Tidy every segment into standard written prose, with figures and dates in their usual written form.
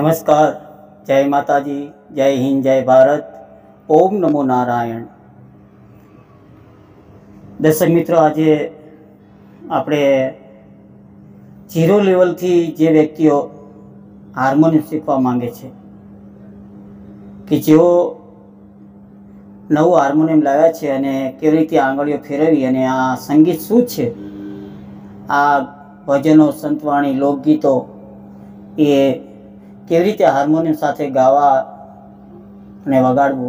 नमस्कार। जय माताजी, जय हिंद, जय भारत। ओम नमो नारायण। दर्शक मित्रों, आज આપણે जीरो लेवल थी जे व्यक्तिओ हार्मोनियम શીખવા માંગે છે કે જેઓ નવું હાર્મોનિયમ લાવ્યા છે અને કેવી રીતે આંગળીઓ ફેરવી અને આ સંગીત શું છે, આ ભજનો, સંતવાણી, લોકગીતો એ કેવી રીતે હાર્મોનિયમ સાથે ગાવા અને વગાડવું,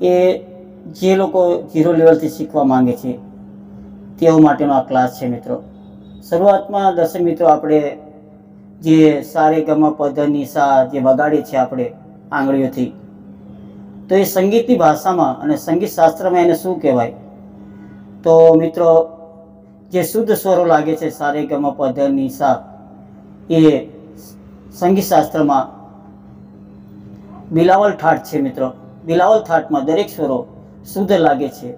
એ જે લોકો जीरो लेवल थी શીખવા માંગે છે તેઓ માટેનો આ ક્લાસ છે મિત્રો। શરૂઆતમાં દર્શક મિત્રો, આપણે જે સારે ગમ પધ ની સા જે વગાડીએ છીએ આપણે આંગળીઓથી, તો એ સંગીતની ભાષામાં અને સંગીત શાસ્ત્રમાં એને શું કહેવાય? તો મિત્રો, જે શુદ્ધ સ્વરો લાગે છે સારે ગમ પધ ની સા, એ संगीत शास्त्र में बिलावल ठाट है मित्रों। बिलावल ठाट में दरेक स्वरो शुद्ध लगे छे।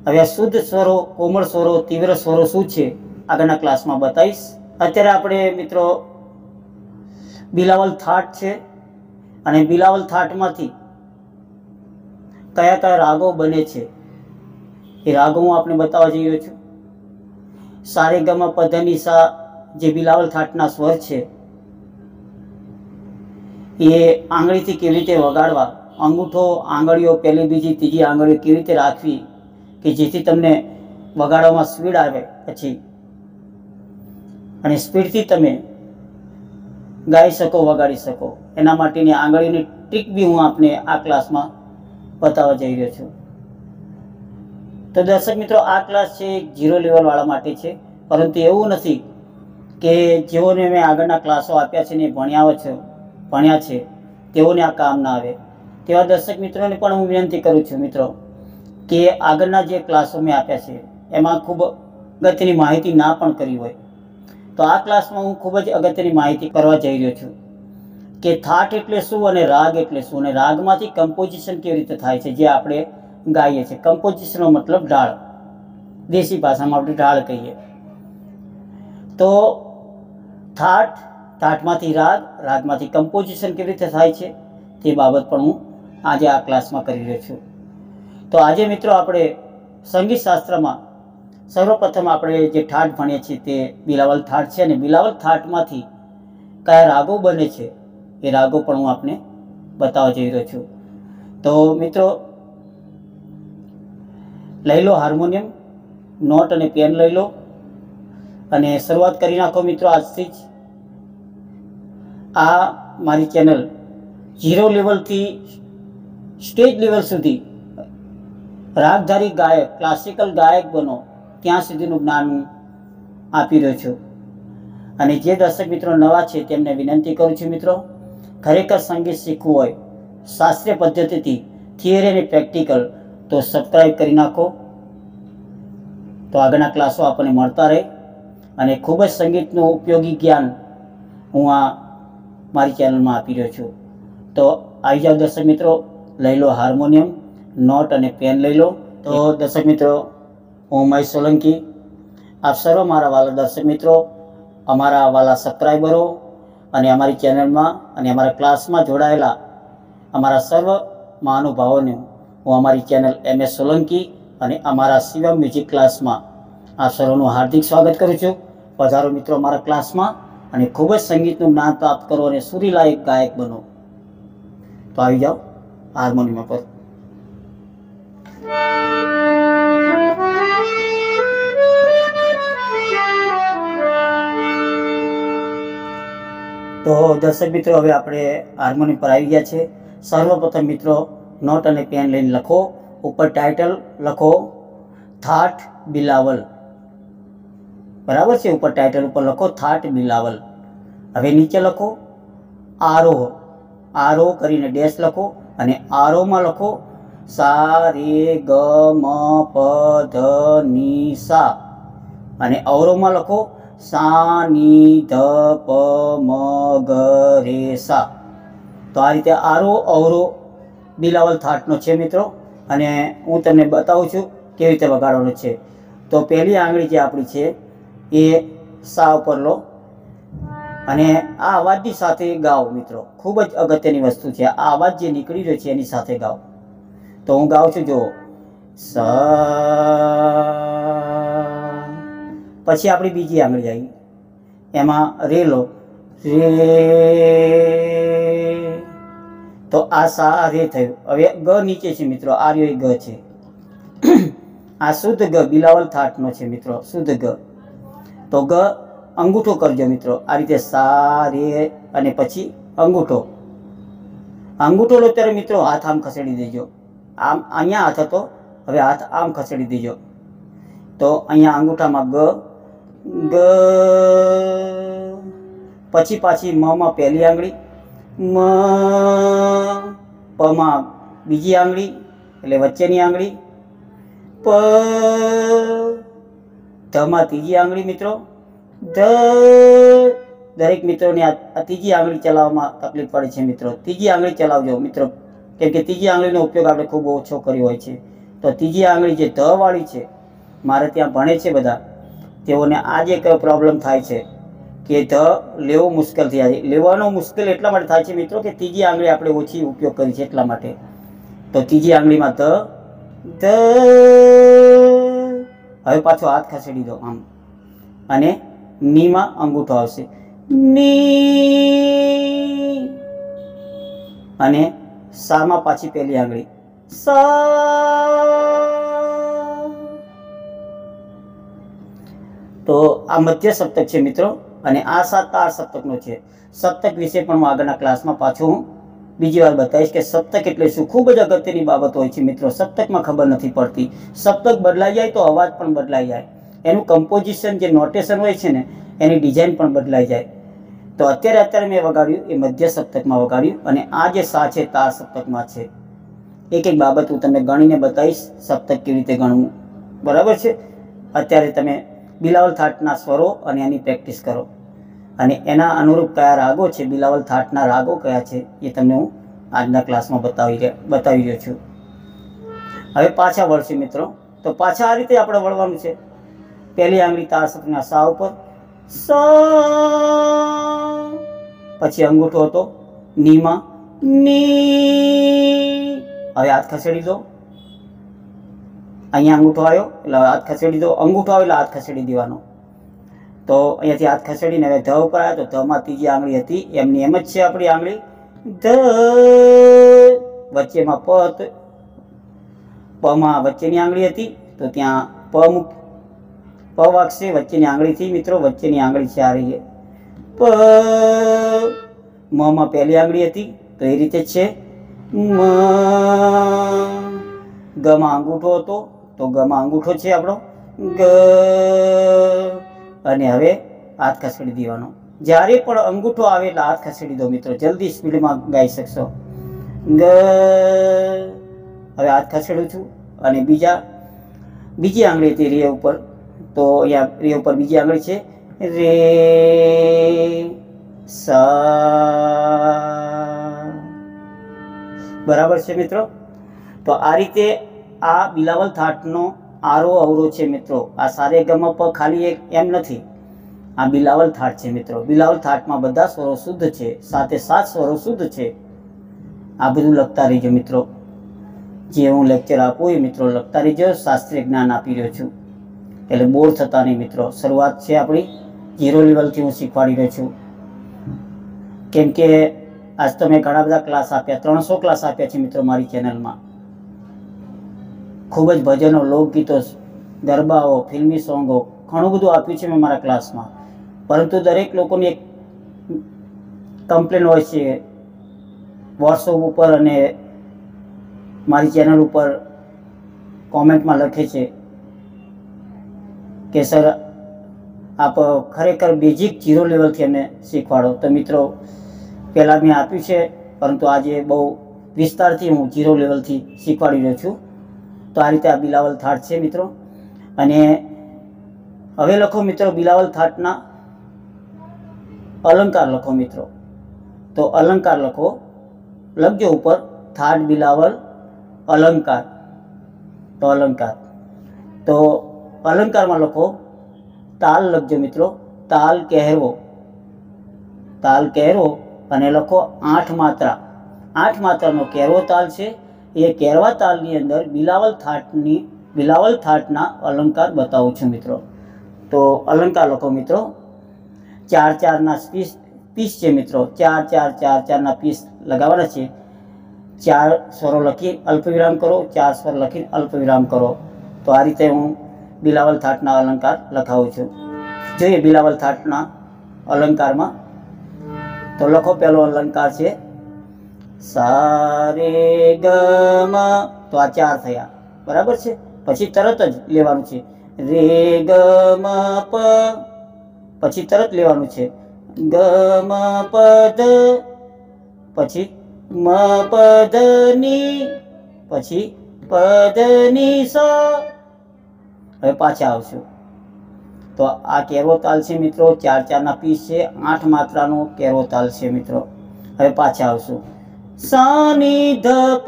हवे आ शुद्ध स्वरो, कोमल स्वरो, तीव्र स्वरो शू छे आगळना क्लास में बताईश। अत्यारे आपणे मित्रों बिलावल ठाट छे अने बिलावल ठाट मांथी कया कया रागो बने छे ए रागो हूँ आपने बतावा जई रह्यो छुं। सारे गम पध नि सा जे बिलावल ठाटना स्वर छे ये आंगળી थी केवी रीते वगाड़वा, अंगूठो, आंगळीओ, पहली बीजी तीजी आंगळीओ केवी रीते राखवी कि जेथी तमने वगाड़वामां स्पीड आवे पछी अने स्पीडथी तमे गाई शको, वगाड़ी शको। एना माटेनी आंगळीओनी ट्रीक बी हूँ आपने आ क्लासमां बताववा जई रह्यो छुं। तो दर्शक मित्रों, आ क्लास छे जीरो लेवल वाळा माटे छे, परंतु एवुं नथी के जेओने मैं आगळना क्लासो आप्या छे ने भण्या छे तेओने आ काम ना आवे। तेवा दर्शक मित्रों ने पण हूँ विनंती करूँ छूं मित्रों के आगळना जे क्लासो में आप्या छे एमां खूब अगत्यनी माहिती ना पण करी होय तो आ क्लास में हूँ खूब ज अगत्यनी माहिती करवा जई रह्यो छुं के थाट एटले शुं अने राग एटले शुं अने रागमांथी कम्पोजिशन केवी रीते थाय छे जे आपणे गाईए छे। कम्पोजिशननो मतलब ढाळ, देशी भाषामां आपणे ढाळ कहीए। तो थाट, थाटमांथी राग, रागमांथी कम्पोजिशन केवी रीते थाय छे ते बाबत पण हूँ आज आ क्लास में करी रह्यो छुं। तो आज मित्रों आपणे संगीत शास्त्र में सर्वप्रथम आपणे जे ठाट भणीए छीए ते बिलावल ठाट छे अने बिलावल ठाटमांथी कया रागो बने छे ए रागो पण हूँ आपने बताववा जई रह्यो छुं। तो मित्रों, लई लो हार्मोनियम, नोट अने पेन लई लो अने शरूआत करी नाखो मित्रों आजथी ज। आ मारी चेनल जीरो लेवल थी स्टेज लेवल सुधी रागधारी गायक, क्लासिकल गायक बनो त्यां सुधीनुं ज्ञान हूँ आपी रह्यो छुं। अने जे दर्शक मित्रों नवा छे तेमने विनंती करूँ छुं मित्रों, खरेखर संगीत शीखवुं होय शास्त्रीय पद्धतिथी, थियरी अने प्रेक्टिकल, तो सब्सक्राइब करी नाखो तो आगळना क्लासो आपणे मळता रहे अने खूब ज संगीतनुं उपयोगी ज्ञान हूँ आ मारी चेनल में आपी रह्यो छुं। तो आई जाओ दर्शक मित्रों, लई लो हार्मोनियम, नोट अने पेन लई लो। तो दर्शक मित्रों, हूँ महेश सोलंकी, आप सर्व मारा वाला दर्शक मित्रों, अमारा वाला सब्सक्राइबरो अने अमारी चेनल में अने अमारा क्लास में जोड़ायेला अमारा सर्व महानुभावोने हूँ अमारी चेनल MS सोलंकी अने अमारा शिवम म्यूजिक क्लास में आप सर्वनु हार्दिक स्वागत करूँ छूं। पधारो मित्रों अमारा क्लास में अने खूब ज संगीतनुं ज्ञान प्राप्त करो अने सुरीलायक गायक बनो। तो आई जाओ हार्मोनियम पर। तो दर्शक मित्रों, हवे आपणे हार्मोनियम पर आई गया छे। सर्वप्रथम मित्रों नोट अने पेन लईने लखो, ऊपर टाइटल लखो थाट बिलावल, बराबर छे। ऊपर टाइटल ऊपर लखो थाट बिलावल। हवे नीचे लखो आरोह, आरोह करीने डैश लखो अने आरोह में लखो सा रे ग म प ध नि सा अने अवरोह में लखो सा नी ध प म ग रे सा। तो आ रीते आरोह अवरोह बिलावल थाटनो छे मित्रों अने हूँ तमने बतावुं छुं केवी रीते वगाड़वानो छे। तो पहली आंगળી जे आपणी छे ए सा उपर लो અને આ અવાજની સાથે ગાઓ મિત્રો, ખૂબ જ અગત્યની વસ્તુ છે. આ અવાજ જે નીકળી રહ્યો છે એની સાથે ગાઓ. તો હું ગાઉં છું, જો સા, પછી આપણી બીજી આંગળી આવી, એમાં રે લો, રે. તો આ સા રે થયું. હવે ગ નીચે છે મિત્રો, આ રહ્યો એ ગ છે. આ શુદ્ધ ગ બિલાવલ થાટનો છે મિત્રો, શુદ્ધ ગ. તો ગ અંગૂઠો કરજો મિત્રો, આ રીતે સા રે અને પછી અંગૂઠો. અંગૂઠો લો ત્યારે મિત્રો હાથ આમ ખસેડી દેજો, આમ અહીંયા હાથ હતો, હવે હાથ આમ ખસેડી દેજો. તો અહીંયા અંગૂઠામાં ગ, ગ. પછી પાછી મ માં પહેલી આંગળી, મ. પ માં બીજી આંગળી એટલે વચ્ચેની આંગળી, પ. ધ માં ત્રીજી આંગળી મિત્રો, ધ. દરેક મિત્રોને આ ત્રીજી આંગળી ચલાવવામાં તકલીફ પડે છે મિત્રો, ત્રીજી આંગળી ચલાવજો મિત્રો, કેમ કે ત્રીજી આંગળીનો ઉપયોગ આપણે ખૂબ ઓછો કર્યો હોય છે. તો ત્રીજી આંગળી જે ધ વાળી છે, મારે ત્યાં ભણે છે બધા, તેઓને આ જે પ્રોબ્લેમ થાય છે કે ધ લેવું મુશ્કેલ થઈ જાય. લેવાનો મુશ્કેલ એટલા માટે થાય છે મિત્રો કે ત્રીજી આંગળી આપણે ઓછી ઉપયોગ કરી છે એટલા માટે. તો ત્રીજી આંગળીમાં ધ, ધ. હવે પાછો હાથ ખસેડી દો આમ, અને નીમાં અંગૂઠો આવશે, ની. અને સામાં પાછી પહેલી આંગળી, સા. તો આ મધ્ય સપ્તક છે મિત્રો, અને આ સા તાર સપ્તકનો છે. સપ્તક વિશે પણ હું આગળના ક્લાસમાં પાછું હું બીજી વાર બતાવીશ કે સપ્તક એટલે શું. ખૂબ જ અગત્યની બાબત હોય છે મિત્રો, સપ્તકમાં ખબર નથી પડતી. સપ્તક બદલાઈ જાય તો અવાજ પણ બદલાઈ જાય, એનું કમ્પોઝિશન જે નોટેશન હોય છે ને એની ડિઝાઇન પણ બદલાઈ જાય. તો અત્યારે મેં વગાડ્યું એ મધ્ય સપ્તકમાં વગાડ્યું, અને આ જે સા છે તાર સપ્તકમાં છે. એક એક બાબત હું તમને ગણીને બતાવીશ, સપ્તક કેવી રીતે ગણવું, બરાબર છે. અત્યારે તમે બિલાવલ થાટના સ્વરો અને એની પ્રેક્ટિસ કરો, અને એના અનુરૂપ કયા રાગો છે, બિલાવલ થાટના રાગો કયા છે એ તમને હું આજના ક્લાસમાં બતાવી રહ્યો છું. હવે પાછા વળશું મિત્રો. તો પાછા આ રીતે આપણે વળવાનું છે. પહેલી આંગળી તાર સપ્તકના સા ઉપર, સા. પછી અંગૂઠો હતો નીમાં, ની. હવે હાથ ખસેડી દો, અહીંયા અંગૂઠો આવ્યો એટલે હાથ ખસેડી દો, અંગૂઠો આવ્યો એટલે હાથ ખસેડી દેવાનો. તો અહીંયાથી હાથ ખસેડીને હવે ધ ઉપર આવ્યા, તો ધમાં ત્રીજી આંગળી હતી એમની એમ જ છે આપણી આંગળી, ધ. વચ્ચેમાં પ હતો, પમાં વચ્ચેની આંગળી હતી તો ત્યાં પ પ વાગશે વચ્ચેની આંગળીથી મિત્રો, વચ્ચેની આંગળી છે આ રહી, પ. મ માં પહેલી આંગળી હતી તો એ રીતે જ છે, મ. ગ માં અંગૂઠો હતો તો ગ માં અંગૂઠો છે આપણો, ગ. અને હવે હાથ ખસેડી દેવાનો. જ્યારે પણ અંગૂઠો આવે એટલે હાથ ખસેડી દો મિત્રો, જલ્દી સ્પીડમાં ગાઈ શકશો. ગ. હવે હાથ ખસેડું છું, અને બીજી આંગળી હતી રે ઉપર, તો અહીંયા રે ઉપર બીજી આંગળી છે, રે, સા. બરાબર છે મિત્રો. તો આ રીતે આ બિલાવલ થાટનો આરો અવરો છે મિત્રો. આ સારે ગમ પ ખાલી એક એમ નથી, આ બિલાવલ થાટ છે મિત્રો. બિલાવલ થાટમાં બધા સ્વરો શુદ્ધ છે, સાથે 7 સ્વરો શુદ્ધ છે. આ બધું લખતા રહેજો મિત્રો, જે હું લેક્ચર આપું એ મિત્રો લખતા રહેજો. શાસ્ત્રીય જ્ઞાન આપી રહ્યો છું એટલે બોર થતા નહીં મિત્રો. શરૂઆત છે આપણી 0 લેવલથી હું શીખવાડી રહ્યો છું, કેમ કે આજ તો મેં ઘણા બધા ક્લાસ આપ્યા, 300 ક્લાસ આપ્યા છે મિત્રો મારી ચેનલમાં. ખૂબ જ ભજનો, લોકગીતો, ગરબાઓ, ફિલ્મી સોંગો, ઘણું બધું આપ્યું છે મેં મારા ક્લાસમાં. પરંતુ દરેક લોકોની એક કમ્પ્લેન હોય છે વોટ્સઅપ ઉપર અને મારી ચેનલ ઉપર કોમેન્ટમાં લખે છે કે સર આપ ખરેખર બેઝિક 0 લેવલથી અમને શીખવાડો. તો મિત્રો પહેલાં મેં આપ્યું છે, પરંતુ આજે બહુ વિસ્તારથી હું 0 લેવલથી શીખવાડી રહ્યો છું. તો આ રીતે આ બિલાવલ થાટ છે મિત્રો. અને હવે લખો મિત્રો બિલાવલ થાટના અલંકાર લખો મિત્રો. તો અલંકાર લખજો ઉપર, થાટ બિલાવલ અલંકાર. તો અલંકાર, તો અલંકારમાં લખો તાલ લખજો મિત્રો, તાલ કહેરવો. તાલ કેરો અને લખો 8 માત્રા. 8 માત્રાનો કેરવો તાલ છે. એ કેરવા તાલની અંદર બિલાવલ થાટના અલંકાર બતાવું છું મિત્રો. તો અલંકાર લખો મિત્રો. 4-4ના પીસ છે મિત્રો. 4-4-4-4ના પીસ લગાવવાના છે. 4 સ્વરો લખી અલ્પવિરામ કરો, 4 સ્વર લખી અલ્પવિરામ કરો. તો આ રીતે હું બિલાવલ થાટના અલંકાર લખાવું છું. જોઈએ બિલાવલ થાટના અલંકારમાં. તો લખો. પહેલો અલંકાર છે સા રે ગ મ. તો આ 4 થયા, બરાબર છે. પછી તરત જ લેવાનું છે રે ગ મ પ. પછી તરત લેવાનું છે ગ મ પ ધ. પછી મ પ ધ ની. પછી પ ધ ની સ. હવે પાછા આવશું. તો આ કેરવો તાલ છે મિત્રો. 4-4ના પીસ છે. 8 માત્રાનો કેરવો તાલ છે મિત્રો. હવે પાછા આવશું. સા ની ધ પ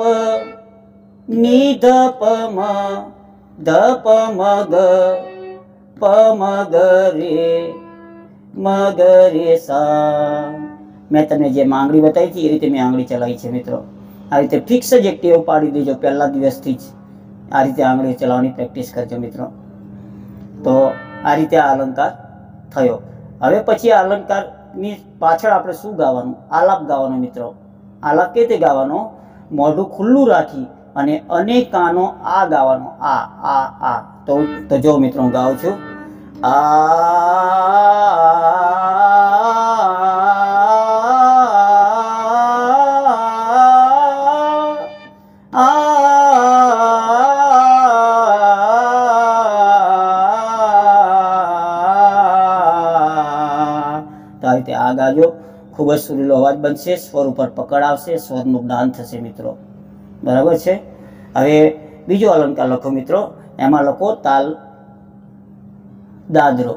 ની ધ પ મ ધ પ મ ગ પ મ ગ રે મ ગ રે સા. મેં તમને જે આંગળી બતાવી હતી એ રીતે મેં આંગળી ચલાવી છે મિત્રો. આ રીતે ફિક્સ જ એક ટેવ પાડી દેજો પહેલા દિવસથી જ. આ રીતે આંગળી ચલાવવાની પ્રેક્ટિસ કરજો મિત્રો. તો આ રીતે આ અલંકાર થયો. હવે પછી આ અલંકારની પાછળ આપણે શું ગાવાનું? આલાપ ગાવાનો મિત્રો. આલાપ કેવી રીતે ગાવાનો? મોઢું ખુલ્લું રાખી અને કાનો આ ગાવાનો. આ. તો જો મિત્રો હું ગાઉં છું. તો આ રીતે આ ગાજો. ખૂબ જ સુરીલો અવાજ બનશે. સ્વર ઉપર પકડ આવશે. સ્વરનું જ્ઞાન થશે મિત્રો. બરાબર છે. હવે બીજો અલંકાર લખો મિત્રો. એમાં લખો તાલ દાદરો.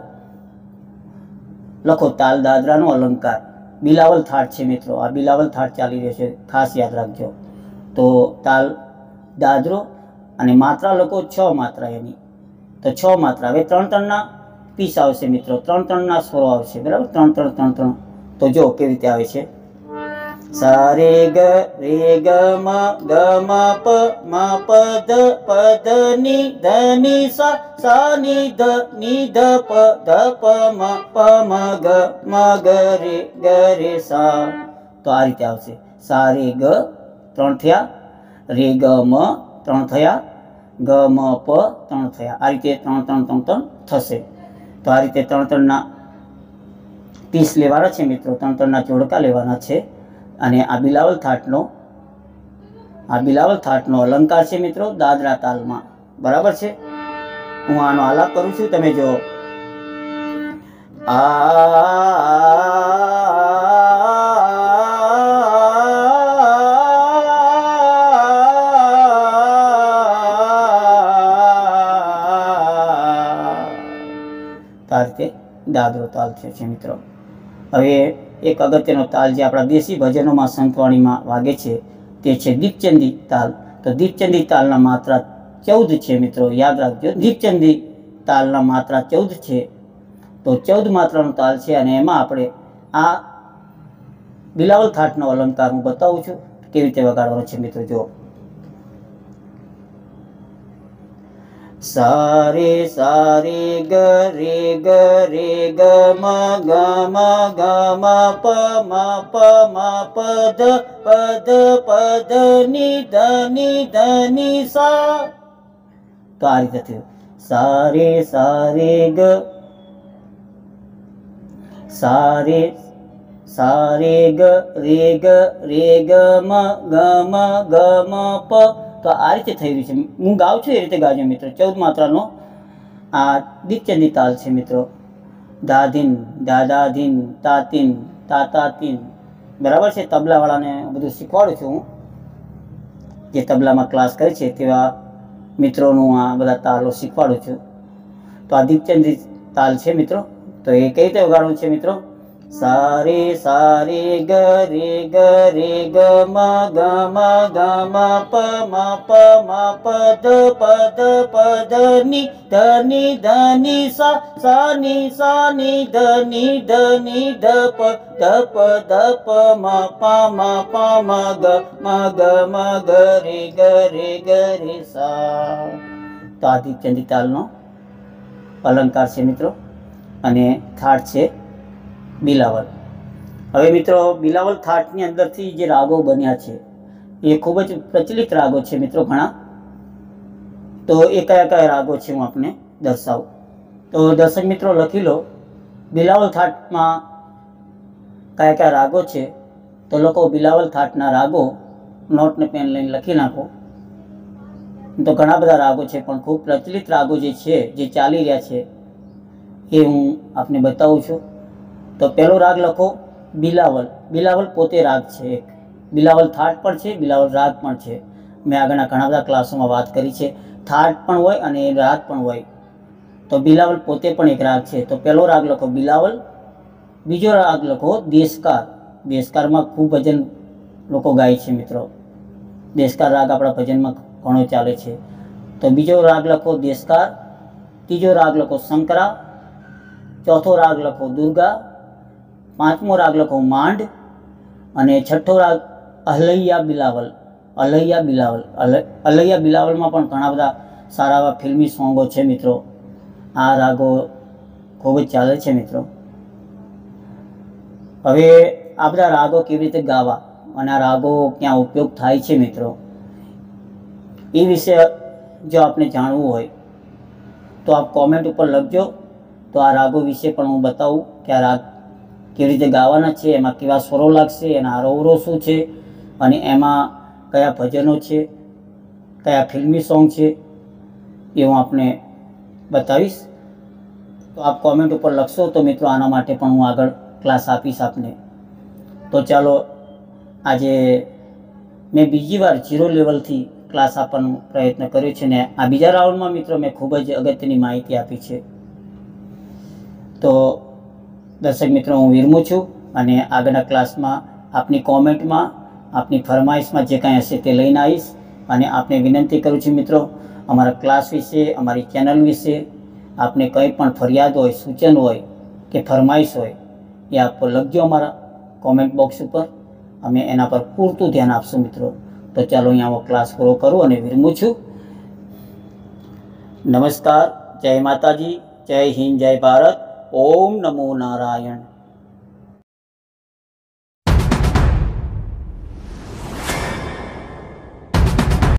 લખો તાલ દાદરાનો અલંકાર. બિલાવલ થાટ છે મિત્રો. આ બિલાવલ થાટ ચાલી રહ્યો છે, ખાસ યાદ રાખજો. તો તાલ દાદરો અને માત્રા લખો 6 માત્રા એની. તો 6 માત્રા. હવે 3-3ના પીસ આવશે મિત્રો. 3-3ના સ્વરો આવશે, બરાબર. 3-3. તો જો કેવી રીતે આવે છે. સા રે ગ મ ગ મ પ ધ ની ધ ની સા ની ધ પ મ ગ રે સા. તો આ રીતે આવશે. સા રે ગ 3 થયા, રે ગ મ 3 થયા, ગ મ પ 3 થયા. આ રીતે 3-3 થશે. તો આ રીતે 3-3ના પીસ લેવાના છે મિત્રો. 3-3ના જોડકા લેવાના છે. અને આ બિલાવલ થાટનો અલંકાર છે મિત્રો દાદરા તાલમાં. બરાબર છે. હું આનો આલાપ કરું છું, તમે જો. આ રીતે દાદરો તાલ છે મિત્રો. હવે એક અગત્યનો તાલ જે આપણા દેશી ભજનોમાં સંતવાણીમાં વાગે છે તે છે દીપચંદી તાલ. તો દીપચંદી તાલના માત્રા 14 છે મિત્રો. યાદ રાખજો. દીપચંદી તાલના માત્રા 14 છે. તો 14 માત્રાનો તાલ છે. અને એમાં આપણે આ બિલાવલ થાટનો અલંકાર હું બતાવું છું કેવી રીતે વગાડવાનો છે મિત્રો. જો. સા રે ગ ગ મ ગ પ ધ ની સા. તો આ રીતે થયું. સા રે ગ મ પ. તો આ રીતે થઈ રહ્યું છે. હું ગાઉં છું એ રીતે ગાજો મિત્રો. 14 માત્રાનો આ દીપચંદી તાલ છે મિત્રો. દાધીન દાદાધીન તાતીન તાતાતીન. બરાબર છે. તબલાવાળાને બધું શીખવાડું છું હું. જે તબલામાં ક્લાસ કરે છે તેવા મિત્રોનું આ બધા તાલો શીખવાડું છું. તો આ દીપચંદી તાલ છે મિત્રો. તો એ કઈ રીતે વગાડવું છે મિત્રો. સારે સારે ગ રે ગ રે ગ મ ગ મ ગ મ પ મ પ મ પ ધ પ ધ પ ધ ની ધ ની સા સા ની ધ ની ધ પ ધ પ મ પ મ પ મ ગ ગ રે સા. તો આદિ ચંડી તાલનો અલંકાર છે મિત્રો, અને થાટ છે બિલાવલ. હવે મિત્રો બિલાવલ થાટની અંદરથી જે રાગો બન્યા છે એ ખૂબ જ પ્રચલિત રાગો છે મિત્રો ઘણા. તો એ કયા કયા રાગો છે હું આપને દર્શાવું. તો દર્શક મિત્રો લખી લો, બિલાવલ થાટમાં કયા કયા રાગો છે. તો લોકો બિલાવલ થાટના રાગો નોટ ને પેન લઈને લખી નાખો. તો ઘણા બધા રાગો છે, પણ ખૂબ પ્રચલિત રાગો જે છે, જે ચાલી રહ્યા છે, એ હું આપને બતાવું છું. તો પહેલો રાગ લખો બિલાવલ. બિલાવલ પોતે રાગ છે એક. બિલાવલ થાટ પણ છે, બિલાવલ રાગ પણ છે. મેં આગળના ઘણા બધા ક્લાસોમાં વાત કરી છે. થાટ પણ હોય અને રાગ પણ હોય. તો બિલાવલ પોતે પણ એક રાગ છે. તો પહેલો રાગ લખો બિલાવલ. બીજો રાગ લખો દેશકાર. દેશકારમાં ખૂબ ભજન લોકો ગાય છે મિત્રો. દેશકાર રાગ આપણા ભજનમાં ઘણો ચાલે છે. તો બીજો રાગ લખો દેશકાર. ત્રીજો રાગ લખો શંકરા. ચોથો રાગ લખો દુર્ગા. પાંચમો રાગ લખો માંડ. અને છઠ્ઠો રાગ અહલૈયા બિલાવલ. અહલૈયા બિલાવલ. અહલૈયા બિલાવલમાં પણ ઘણા બધા સારા એવા ફિલ્મી સોંગો છે મિત્રો. આ રાગો ખૂબ જ ચાલે છે મિત્રો. હવે આ બધા રાગો કેવી રીતે ગાવા અને આ રાગો ક્યાં ઉપયોગ થાય છે મિત્રો, એ વિશે જો આપને જાણવું હોય તો આપ કોમેન્ટ ઉપર લખજો. તો આ રાગો વિશે પણ હું બતાવું કે આ રાગ કેવી રીતે ગાવાના છે, એમાં કેવા સ્વરો લાગશે, એના આરોહરો શું છે, અને એમાં કયા ભજનો છે, કયા ફિલ્મી સોંગ છે, એ હું આપને બતાવીશ. તો આપ કોમેન્ટ ઉપર લખશો તો મિત્રો આના માટે પણ હું આગળ ક્લાસ આપીશ આપને. તો ચાલો, આજે મેં બીજી વાર 0 લેવલથી ક્લાસ આપવાનો પ્રયત્ન કર્યો છે, ને આ બીજા રાઉન્ડમાં મિત્રો મેં ખૂબ જ અગત્યની માહિતી આપી છે. તો દર્શક મિત્રો હું વિરમું છું, અને આગળના ક્લાસમાં આપની કોમેન્ટમાં, આપની ફરમાઈશમાં જે કાંઈ હશે તે લઈને આવીશ. અને આપને વિનંતી કરું છું મિત્રો, અમારા ક્લાસ વિશે, અમારી ચેનલ વિશે આપને કંઈ પણ ફરિયાદ હોય, સૂચન હોય કે ફરમાઈશ હોય, એ આપ લખજો અમારા કોમેન્ટ બોક્સ ઉપર. અમે એના પર પૂરતું ધ્યાન આપશું મિત્રો. તો ચાલો અહીંયા હું ક્લાસ પૂરો કરું અને વિરમું છું. નમસ્કાર, જય માતાજી, જય હિન્દ, જય ભારત. ઓમ નમો નારાયણ.